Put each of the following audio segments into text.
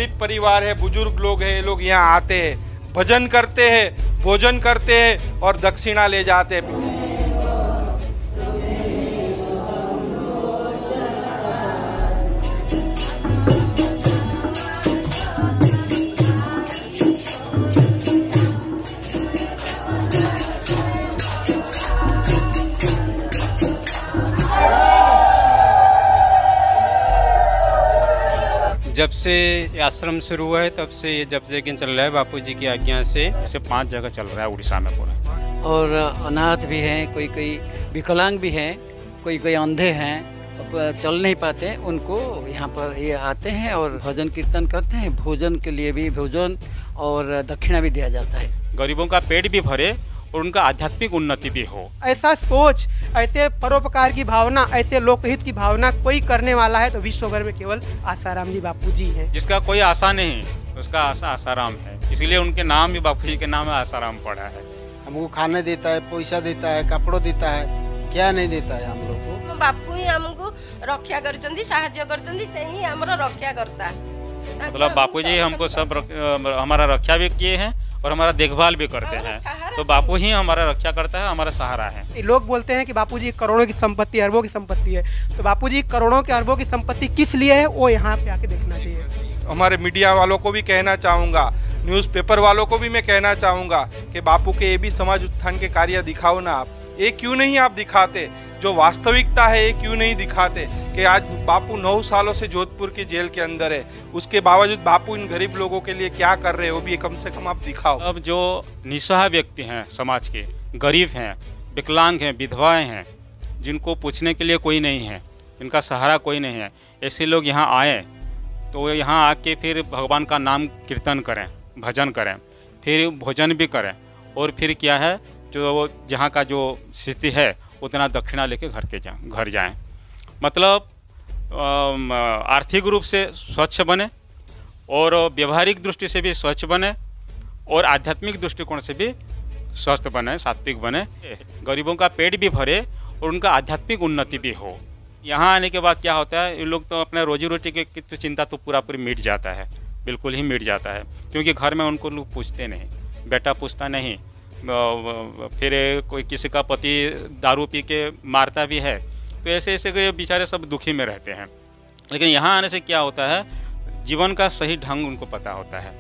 गरीब परिवार है, बुजुर्ग लोग हैं, ये लोग यहाँ आते हैं, भजन करते हैं, भोजन करते हैं और दक्षिणा ले जाते हैं। जब से ये आश्रम शुरू हुआ है तब से ये जप यज्ञ चल रहा है बापूजी की आज्ञा से। ऐसे 5 जगह चल रहा है उड़ीसा में पूरा। और अनाथ भी हैं, कोई कोई विकलांग भी हैं, कोई कोई अंधे हैं, चल नहीं पाते, उनको यहाँ पर ये आते हैं और भजन कीर्तन करते हैं। भोजन के लिए भी भोजन और दक्षिणा भी दिया जाता है। गरीबों का पेट भी भरे और उनका आध्यात्मिक उन्नति भी हो। ऐसा सोच, ऐसे परोपकार की भावना, ऐसे लोकहित की भावना कोई करने वाला है तो विश्व भर में केवल आसाराम जी बापूजी हैं। जिसका कोई आशा नहीं, उसका आशा आसाराम है, इसीलिए उनके नाम भी बापूजी के नाम में आसाराम पड़ा है। हमको खाने देता है, पैसा देता है, कपड़ों देता है, क्या नहीं देता है हम लोग को। बापू ही हमको रक्षा करचंदी, साहाय्य करचंदी, से ही हमारा रक्षा करता है। मतलब बापूजी हमको सब हमारा रक्षा भी किए हैं और हमारा देखभाल भी करते हैं। तो बापू ही हमारा रक्षा करता है, हमारा सहारा है। लोग बोलते हैं कि बापूजी करोड़ों की संपत्ति, अरबों की संपत्ति है, तो बापूजी करोड़ों के अरबों की संपत्ति किस लिए है वो यहाँ पे आके देखना चाहिए। हमारे मीडिया वालों को भी कहना चाहूँगा, न्यूज़पेपर वालों को भी मैं कहना चाहूँगा कि बापू के ये भी समाज उत्थान के कार्य दिखाओ ना आप। ये क्यों नहीं आप दिखाते, जो वास्तविकता है ये क्यों नहीं दिखाते कि आज बापू 9 सालों से जोधपुर की जेल के अंदर है, उसके बावजूद बापू इन गरीब लोगों के लिए क्या कर रहे हैं वो भी कम से कम आप दिखाओ। अब जो निस्सहाय व्यक्ति हैं समाज के, गरीब हैं, विकलांग हैं, विधवाएं हैं, जिनको पूछने के लिए कोई नहीं है, इनका सहारा कोई नहीं है, ऐसे लोग यहाँ आए तो यहाँ आके फिर भगवान का नाम कीर्तन करें, भजन करें, फिर भोजन भी करें और फिर क्या है जो जहाँ का जो स्थिति है उतना दक्षिणा लेके घर जाएं। मतलब आर्थिक रूप से स्वच्छ बने और व्यवहारिक दृष्टि से भी स्वच्छ बने और आध्यात्मिक दृष्टिकोण से भी स्वस्थ बने, सात्विक बने, गरीबों का पेट भी भरे और उनका आध्यात्मिक उन्नति भी हो। यहाँ आने के बाद क्या होता है, ये लोग तो अपने रोजी रोटी की तो चिंता तो पूरी मिट जाता है, बिल्कुल ही मिट जाता है, क्योंकि घर में उनको लोग पूछते नहीं, बेटा पूछता नहीं, फिर कोई किसी का पति दारू पी के मारता भी है, तो ऐसे ऐसे बेचारे सब दुखी में रहते हैं। लेकिन यहाँ आने से क्या होता है, जीवन का सही ढंग उनको पता होता है,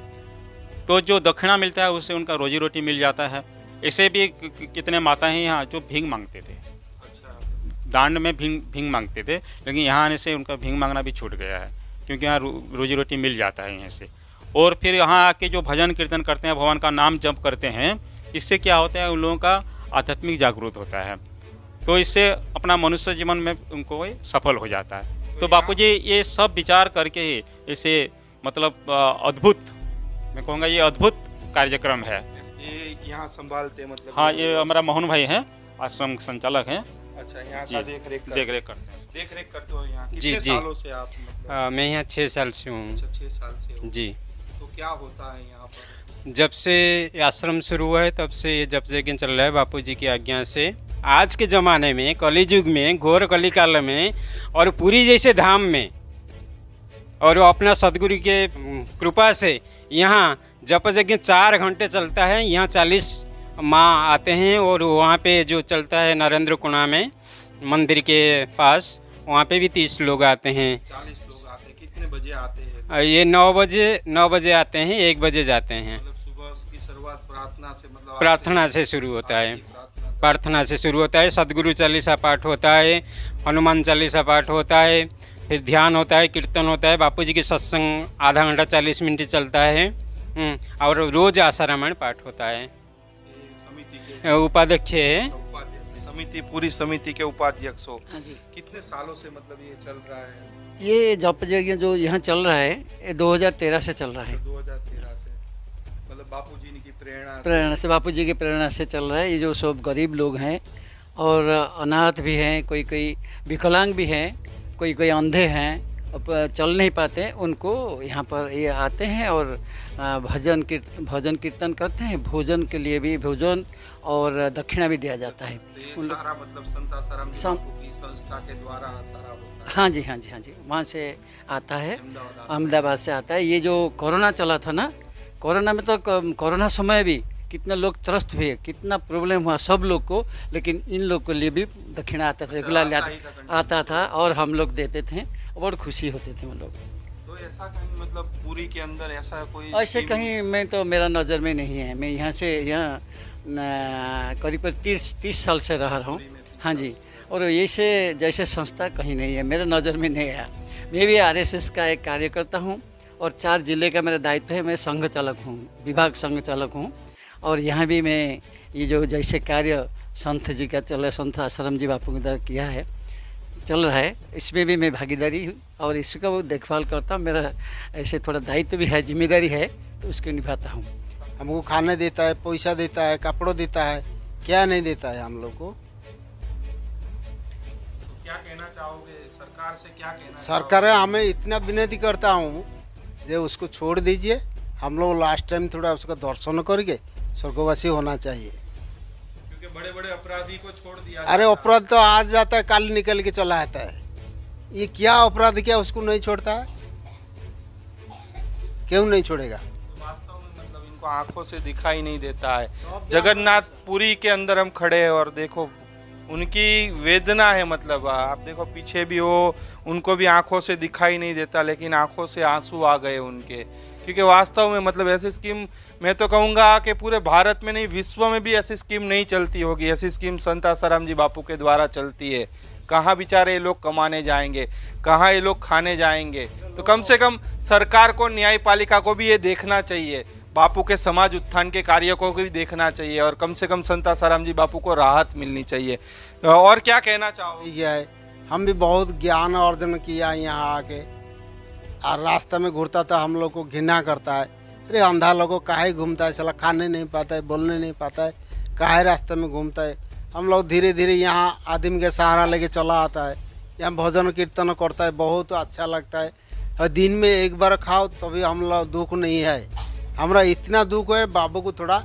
तो जो दक्षिणा मिलता है उससे उनका रोजी रोटी मिल जाता है। ऐसे भी कितने माता हैं यहाँ जो भीख मांगते थे, दांड में भीख मांगते थे, लेकिन यहाँ आने से उनका भीख मांगना भी छूट गया है, क्योंकि यहाँ रोजी रोटी मिल जाता है यहाँ से। और फिर यहाँ आके जो भजन कीर्तन करते हैं, भगवान का नाम जप करते हैं, इससे क्या होता है, उन लोगों का आध्यात्मिक जागरूक होता है, तो इससे अपना मनुष्य जीवन में उनको सफल हो जाता है। तो बापूजी ये सब विचार करके ही इसे मतलब अद्भुत, मैं कहूँगा ये अद्भुत कार्यक्रम है। ये यहाँ संभालते मतलब? हाँ, ये हमारा मोहन भाई हैं, आश्रम संचालक हैं। अच्छा, यहाँ का देख रेख करते हो यहाँ? जी कितने सालों से आप? मैं यहाँ 6 साल से हूँ। 6 साल से हो? जी। तो क्या होता है यहाँ पर? जब से आश्रम शुरू हुआ है तब से ये जप यज्ञ चल रहा है बापूजी की आज्ञा से। आज के ज़माने में, कलियुग में, घोर कलिकाल में और पूरी जैसे धाम में, और अपना सदगुरु के कृपा से यहाँ जप यज्ञ 4 घंटे चलता है। यहाँ 40 माँ आते हैं और वहाँ पे जो चलता है नरेंद्र कुणा में मंदिर के पास, वहाँ पे भी 30 लोग आते हैं। 40 लोग आते हैं। कितने बजे आते हैं? ये 9 बजे आते हैं, 1 बजे जाते हैं। मतलब सुबह की शुरुआत प्रार्थना से, मतलब प्रार्थना से शुरू होता है, प्रार्थना से शुरू होता है। सदगुरु चालीसा पाठ होता है, हनुमान चालीसा पाठ होता है, फिर ध्यान होता है, कीर्तन होता है, बापूजी की सत्संग आधा घंटा 40 मिनट चलता है, और रोज आशा रामायण पाठ होता है। उपाध्यक्ष है समिति, पूरी समिति के उपाध्यक्ष हो। कितने सालों से मतलब ये चल रहा है? ये जप यज्ञ जो यहाँ चल रहा है ये 2013 से चल रहा है। 2013 से मतलब बापूजी की प्रेरणा से, बापूजी की प्रेरणा से चल रहा है। ये जो सब गरीब लोग हैं और अनाथ भी हैं, कोई कोई विकलांग भी हैं, कोई कोई अंधे हैं, चल नहीं पाते उनको यहाँ पर ये आते हैं और भजन कीर्तन करते हैं। भोजन के लिए भी भोजन और दक्षिणा भी दिया जाता है। ये उन लोग सारा मतलब संत आसाराम जी सं- बापू की संस्था के द्वारा सारा होता है। हाँ जी, हाँ जी, हाँ जी, वहाँ से आता है, अहमदाबाद अहमदाबाद से आता है। ये जो कोरोना चला था ना, कोरोना में तो कोरोना समय भी कितना लोग त्रस्त हुए, कितना प्रॉब्लम हुआ सब लोग को, लेकिन इन लोग के लिए भी दक्षिणा आता था, रेगुलर आता था और हम लोग देते थे। बहुत खुशी होते थे हम लोग। तो ऐसा कहीं मतलब पूरी के अंदर ऐसा कोई ऐसे स्कीम- कहीं मैं तो मेरा नज़र में नहीं है। मैं यहाँ से करीब 30 साल से रह रहा हूँ। हाँ जी, और ऐसे जैसे संस्था कहीं नहीं है, मेरे नज़र में नहीं आया। मैं भी आरएसएस का एक कार्यकर्ता हूँ और 4 जिले का मेरा दायित्व है। मैं संघ चालक हूँ, विभाग संघ चालक हूँ। और यहाँ भी मैं ये जो जैसे कार्य संत जी का चल रहा है, संत आसाराम जी बापू के द्वारा किया है, चल रहा है, इसमें भी मैं भागीदारी हूँ और इसका वो देखभाल करता हूँ। मेरा ऐसे थोड़ा दायित्व भी है, जिम्मेदारी है, तो उसको निभाता हूँ। हमको खाने देता है, पैसा देता है, कपड़ों देता है, क्या नहीं देता है हम लोग को। तो क्या कहना चाहोगे सरकार से, क्या कहना सरकार हमें इतना विनती करता हूँ जो उसको छोड़ दीजिए। हम लोग लास्ट टाइम थोड़ा उसका दर्शन करके स्वर्गवासी होना चाहिए। क्योंकि बड़े बड़े अपराधी को छोड़ दिया अरे जाता अपराध तो आज जाता है, कल निकल के चला आता है। ये क्या अपराध किया उसको नहीं छोड़ता है, क्यों नहीं छोड़ेगा? तो वास्तव में मतलब इनको आंखों से दिखाई नहीं देता है। जगन्नाथ पुरी के अंदर हम खड़े हैं और देखो उनकी वेदना है। मतलब आप देखो पीछे भी वो, उनको भी आंखों से दिखाई नहीं देता, लेकिन आंखों से आंसू आ गए उनके। क्योंकि वास्तव में मतलब ऐसी स्कीम मैं तो कहूँगा कि पूरे भारत में नहीं, विश्व में भी ऐसी स्कीम नहीं चलती होगी। ऐसी स्कीम संत आसाराम जी बापू के द्वारा चलती है। कहाँ बेचारे ये लोग कमाने जाएंगे, कहाँ ये लोग खाने जाएंगे? तो कम से कम सरकार को, न्यायपालिका को भी ये देखना चाहिए, बापू के समाज उत्थान के कार्य को भी देखना चाहिए और कम से कम संत आसाराम जी बापू को राहत मिलनी चाहिए। और क्या कहना चाहोगे? यह है, हम भी बहुत ज्ञान अर्जन किया यहाँ आके। और रास्ता में घूरता था, हम लोग को घृणा करता है। अरे अंधा लोगों काहे घूमता है, साला खाने नहीं पाता है, बोलने नहीं पाता है, काहे रास्ते में घूमता है। हम लोग धीरे धीरे यहाँ आदमी के सहारा लेके चला आता है। यहाँ भजन कीर्तन करता है, बहुत अच्छा लगता है। और दिन में एक बार खाओ तभी हम लोग दुख नहीं है। हमारा इतना दुख है, बाबू को थोड़ा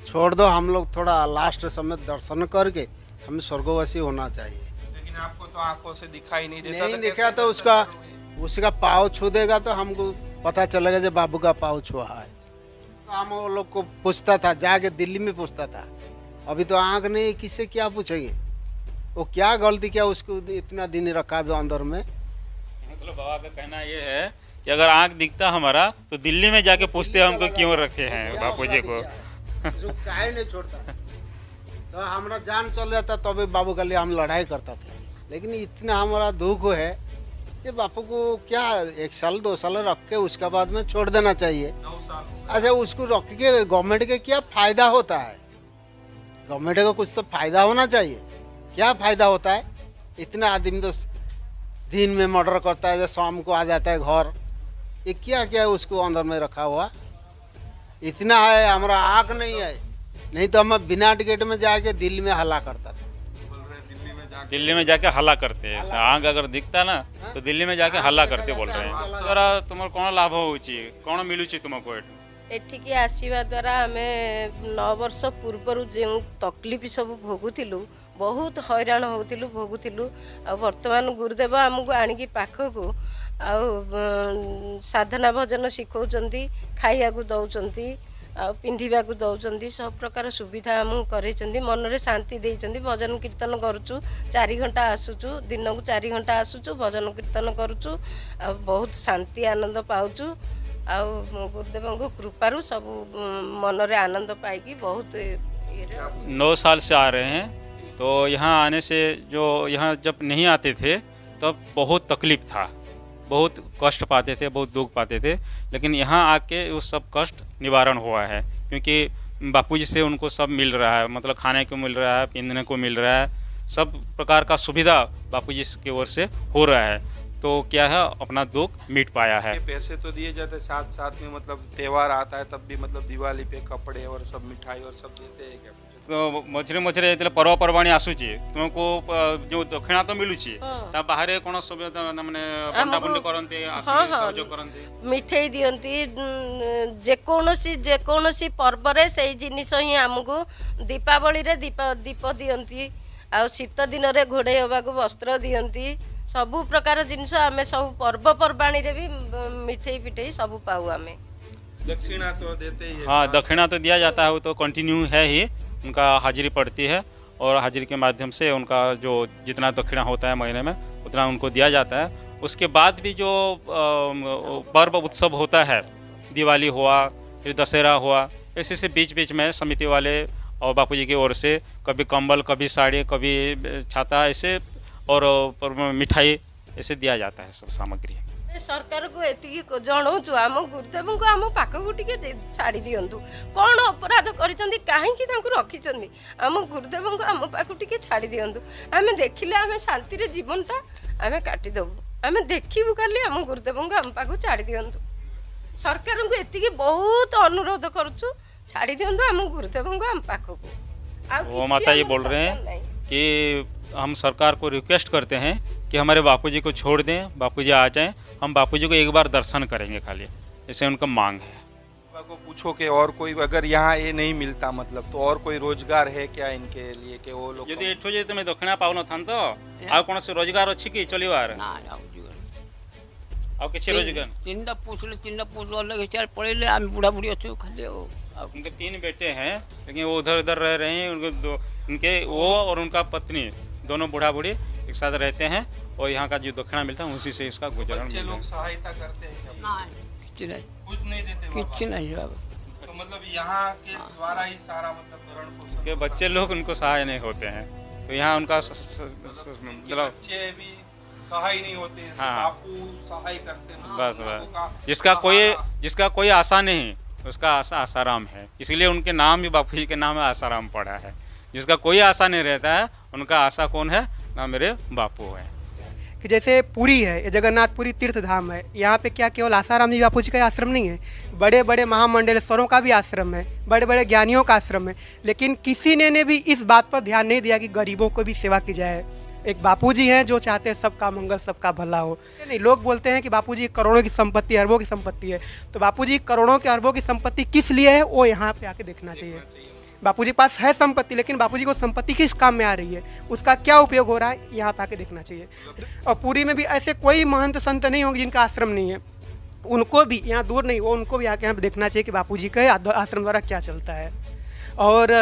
छोड़ दो। हम लोग थोड़ा लास्ट समय दर्शन करके हमें स्वर्गवासी होना चाहिए। लेकिन आपको तो आंखों से दिखाई नहीं देता। नहीं तो दिखा कैसे तो दर्शन उसका पाँव छू देगा तो हमको पता चलेगा जब बाबू का पाँव छुआ है। तो हम वो लोग को पूछता था, जाके दिल्ली में पूछता था। अभी तो आँख नहीं, किससे क्या पूछेंगे? वो क्या गलती किया उसको इतना दिन रखा है अंदर में। मतलब बाबा का कहना ये है कि अगर आँख दिखता हमारा तो दिल्ली में जाके पूछते हमको क्यों रखे हैं बापू जी को। जो काहे नहीं छोड़ता, तो हमारा जान चल जाता तभी बाबू के लिए हम लड़ाई करता था। लेकिन इतना हमारा दुख है कि बापू को क्या 1 साल 2 साल रख के उसके बाद में छोड़ देना चाहिए। 9 साल अच्छा, उसको रख के गवर्नमेंट के क्या फायदा होता है? गवर्नमेंट को कुछ तो फायदा होना चाहिए। क्या फायदा होता है? इतना आदमी तो दिन में मर्डर करता है, शाम को आ जाता है घर। ये क्या क्या है उसको अंदर में रखा हुआ? इतना है, हमारा आँख नहीं है, नहीं तो हम बिना टिकट में जाके दिल्ली में हल्ला करता था। बोल रहे हैं दिल्ली में जाके दिल्ली में जाके हल्ला करते हैं। आँख अगर दिखता ना तो दिल्ली में जाके हल्ला करते बोल रहे हैं। द्वारा तुम कौन लाभ होची, कौन मिलुची तुमको एठू? एठिकी आसवा द्वारा आमे 9 वर्ष पूर्वर जो तकलीफ सब भोगुलु, बहुत हैरान होतिलु भोगुलु। आ वर्तमान गुरुदेव आमको आणिकी पाखकू आ साधना भजन शिखौचंती, खाइयाकू दौचंती, आ पिंधिबाकू दौचंती, सब प्रकार सुविधा आमको करैचंती। मनरे शांति देइचंती। भजन कीर्तन करूचु, 4 घंटा आसुचु, दिन को 4 घंटा आसुचु, भजन कीर्तन करूचु, आ बहुत शांति आनंद पाउचु। आ गुरुदेव को कृपारू सब मनरे आनंद पाई बहुत 9 साल से आ रहे हैं। तो यहाँ आने से जो यहाँ जब नहीं आते थे तब बहुत तकलीफ था, बहुत कष्ट पाते थे, बहुत दुख पाते थे। लेकिन यहाँ आके वो सब कष्ट निवारण हुआ है, क्योंकि बापूजी से उनको सब मिल रहा है। मतलब खाने को मिल रहा है, पीने को मिल रहा है, सब प्रकार का सुविधा बापूजी की ओर से हो रहा है। तो क्या है, अपना दुख मिट पाया है। ये पैसे तो दिए जाते, साथ साथ में मतलब त्योहार आता है तब भी मतलब दिवाली पे कपड़े और सब मिठाई और सब देते हैं क्या? मझे मझे जो पर्वपर्वाणी आसूची तुमको जो दक्षिणा तो मिलूची ता बाहर कौन सब माने बंटा बंटी करंते सहयोग करंते मिठाई दियंती जेकोसी पर्व रे से जिनिस ही आमको दीपावली रे दीप दियंती आ शीत दिन रे घोड़े हवा को वस्त्र दियंती सबु प्रकार जिनिस आमे सब पर्वपर्वाणी रे भी मिठाई पिठाई सब पाऊ आमे। दक्षिणा तो देते ही है। हाँ, दक्षिणा तो दिया जाता है, वो तो कंटिन्यू है ही, उनका हाजिरी पड़ती है और हाजिरी के माध्यम से उनका जो जितना दक्षिणा होता है महीने में उतना उनको दिया जाता है। उसके बाद भी जो पर्व उत्सव होता है, दिवाली हुआ फिर दशहरा हुआ, ऐसे से बीच बीच में समिति वाले और बापूजी की ओर से कभी कंबल, कभी साड़ी, कभी छाता, ऐसे और मिठाई ऐसे दिया जाता है सब सामग्री। सरकार को एति जनाऊँ आम गुरुदेव को आम पाखक टे छाड़ी दिंतु कौन अपराध करिसेंती काहेकि रखिंट आम गुरुदेव को आम पाख टे छाड़ी दिंतु आम देखिले आम शांति रे जीवनटा आम काटिदेबू आम देखू खाली आम गुरुदेव को आम पाख छाड़ी दिंतु सरकार को एति बहुत अनुरोध करुचु छाड़ी दिंतु आम गुरुदेव को आम पाख को। वो माता जी बोल रहे हैं कि हम सरकार को रिक्वेस्ट करते हैं कि हमारे बापूजी को छोड़ दें, बापूजी आ जाएं, हम बापूजी को एक बार दर्शन करेंगे खाली, ऐसे उनका मांग है। को पूछो कि और कोई अगर यहाँ ये नहीं मिलता मतलब तो और कोई रोजगार है क्या इनके लिए कि वो लोग यदि एठो जे तुम दक्षिणा पाउन था तो आ कौन से रोजगार अच्छी कि चलिबार ना आ किसी रोजगार तीनटा पुछ अलग चार पड़े आम बुढ़ा बुढ़ी अच्छे खाली उनके 3 बेटे हैं लेकिन वो उधर उधर रह रहे हैं, उनके वो और उनका पत्नी दोनों बूढ़ा बूढ़ी एक साथ रहते हैं और यहाँ का जो दक्षिणा मिलता है उसी से इसका गुजारण बच्चे लोग सहायता करते हैं कुछ नहीं देते कुछ नहीं तो मतलब यहाँ के द्वारा ही सारा मतलब भरण पोषण के बच्चे लोग उनको सहाय नहीं होते हैं तो यहाँ उनका मतलब बच्चे भी सहाय नहीं होते हैं, हाँ। बापू सहाय करते हैं बस जिसका कोई आशा नहीं उसका आशा आसाराम है, इसीलिए उनके नाम भी बापू जी के नाम में आसाराम पड़ा है। जिसका कोई आशा नहीं रहता है उनका आशा कौन है ना मेरे बापू है। कि जैसे पुरी है, ये जगन्नाथपुरी तीर्थ धाम है, यहाँ पे क्या केवल आसाराम जी बापू जी का आश्रम नहीं है, बड़े बड़े महामंडलेश्वरों का भी आश्रम है, बड़े बड़े ज्ञानियों का आश्रम है, लेकिन किसी ने भी इस बात पर ध्यान नहीं दिया कि गरीबों को भी सेवा की जाए। एक बापूजी हैं जो चाहते हैं सबका मंगल सबका भला हो। नहीं, लोग बोलते हैं कि बापूजी करोड़ों की संपत्ति अरबों की संपत्ति है, तो बापूजी करोड़ों के अरबों की संपत्ति किस लिए है वो यहाँ पे आके देखना चाहिए। बापूजी पास है संपत्ति, लेकिन बापूजी को संपत्ति किस काम में आ रही है, उसका क्या उपयोग हो रहा है, यहाँ पे आके देखना चाहिए। और पुरी में भी ऐसे कोई महंत संत नहीं होंगे जिनका आश्रम नहीं है, उनको भी यहाँ दूर नहीं, वो उनको भी आके यहाँ पे देखना चाहिए कि बापूजी के आश्रम द्वारा क्या चलता है। और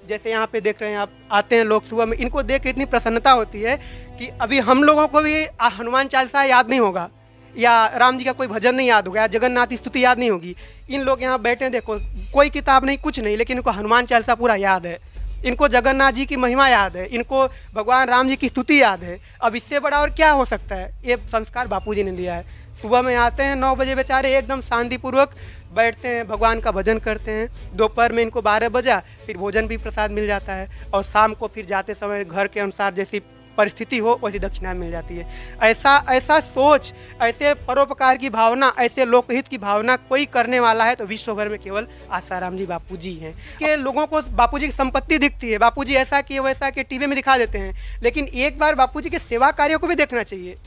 जैसे यहाँ पे देख रहे हैं आप, आते हैं लोग सुबह में, इनको देख के इतनी प्रसन्नता होती है कि अभी हम लोगों को भी हनुमान चालीसा याद नहीं होगा या राम जी का कोई भजन नहीं याद होगा या जगन्नाथ की स्तुति याद नहीं होगी। इन लोग यहाँ बैठे हैं, देखो कोई किताब नहीं कुछ नहीं, लेकिन इनको हनुमान चालीसा पूरा याद है, इनको जगन्नाथ जी की महिमा याद है, इनको भगवान राम जी की स्तुति याद है। अब इससे बड़ा और क्या हो सकता है। ये संस्कार बापूजी ने दिया है। सुबह में आते हैं 9 बजे बेचारे एकदम शांतिपूर्वक बैठते हैं, भगवान का भजन करते हैं। दोपहर में इनको 12 बजा फिर भोजन भी प्रसाद मिल जाता है, और शाम को फिर जाते समय घर के अनुसार जैसी परिस्थिति हो वैसी दक्षिणा मिल जाती है। ऐसा सोच, ऐसे परोपकार की भावना, ऐसे लोकहित की भावना कोई करने वाला है तो विश्व भर में केवल आसाराम जी बापू जी हैं। कि लोगों को बापू जी की संपत्ति दिखती है, बापू जी ऐसा किए वैसा कि टीवी में दिखा देते हैं, लेकिन एक बार बापू जी के सेवा कार्यों को भी देखना चाहिए।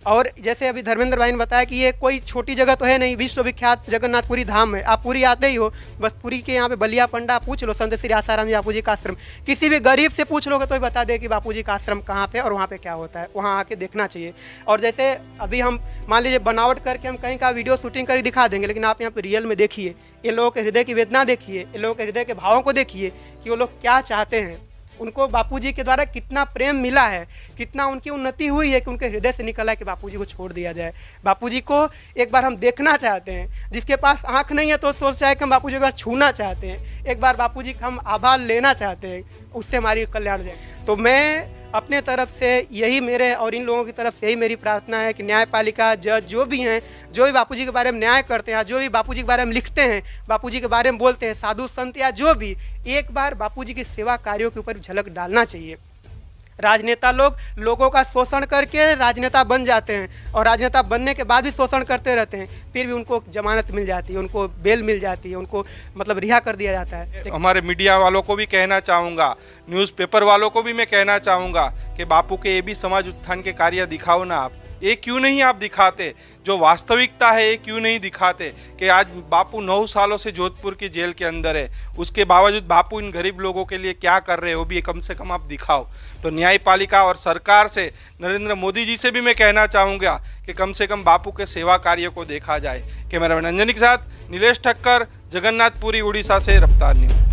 और जैसे अभी धर्मेंद्र भाई ने बताया कि ये कोई छोटी जगह तो है नहीं, विश्वविख्यात जगन्नाथपुरी धाम है। आप पूरी आते ही हो, बस पूरी के यहाँ पे बलिया पंडा पूछ लो, संत श्री आसाराम जी बापू जी का आश्रम, किसी भी गरीब से पूछ लोगे तो ही बता दे कि बापू जी का आश्रम कहाँ पे और वहाँ पे क्या होता है, वहाँ आके देखना चाहिए। और जैसे अभी हम मान लीजिए बनावट करके हम कहीं का वीडियो शूटिंग करके दिखा देंगे, लेकिन आप यहाँ पे रियल में देखिए, ये लोगों के हृदय की वेदना देखिए, ये लोगों के हृदय के भावों को देखिए कि वो लोग क्या चाहते हैं, उनको बापूजी के द्वारा कितना प्रेम मिला है, कितना उनकी उन्नति हुई है कि उनके हृदय से निकला है कि बापूजी को छोड़ दिया जाए। बापूजी को एक बार हम देखना चाहते हैं, जिसके पास आंख नहीं है तो सोच रहा है कि हम बापूजी को एक बार छूना चाहते हैं, एक बार बापूजी का हम आभार लेना चाहते हैं, उससे हमारी कल्याण जाए। तो मैं अपने तरफ से यही, मेरे और इन लोगों की तरफ से यही मेरी प्रार्थना है कि न्यायपालिका, जज जो भी हैं, जो भी बापूजी के बारे में न्याय करते हैं, जो भी बापूजी के बारे में लिखते हैं, बापूजी के बारे में बोलते हैं, साधु संत या जो भी, एक बार बापूजी की सेवा कार्यों के ऊपर झलक डालना चाहिए। राजनेता लोग लोगों का शोषण करके राजनेता बन जाते हैं और राजनेता बनने के बाद भी शोषण करते रहते हैं, फिर भी उनको जमानत मिल जाती है, उनको बेल मिल जाती है, उनको मतलब रिहा कर दिया जाता है। हमारे मीडिया वालों को भी कहना चाहूँगा, न्यूज़पेपर वालों को भी मैं कहना चाहूँगा कि बापू के ये भी समाज उत्थान के कार्य दिखाओ ना आप। ये क्यों नहीं आप दिखाते? जो वास्तविकता है ये क्यों नहीं दिखाते कि आज बापू 9 सालों से जोधपुर की जेल के अंदर है, उसके बावजूद बापू इन गरीब लोगों के लिए क्या कर रहे हो भी कम से कम आप दिखाओ। तो न्यायपालिका और सरकार से, नरेंद्र मोदी जी से भी मैं कहना चाहूँगा कि कम से कम बापू के सेवा कार्य को देखा जाए। कैमरामैन अंजनी के साथ नीलेश ठक्कर, जगन्नाथपुरी, उड़ीसा से रफ्तार न्यूज़।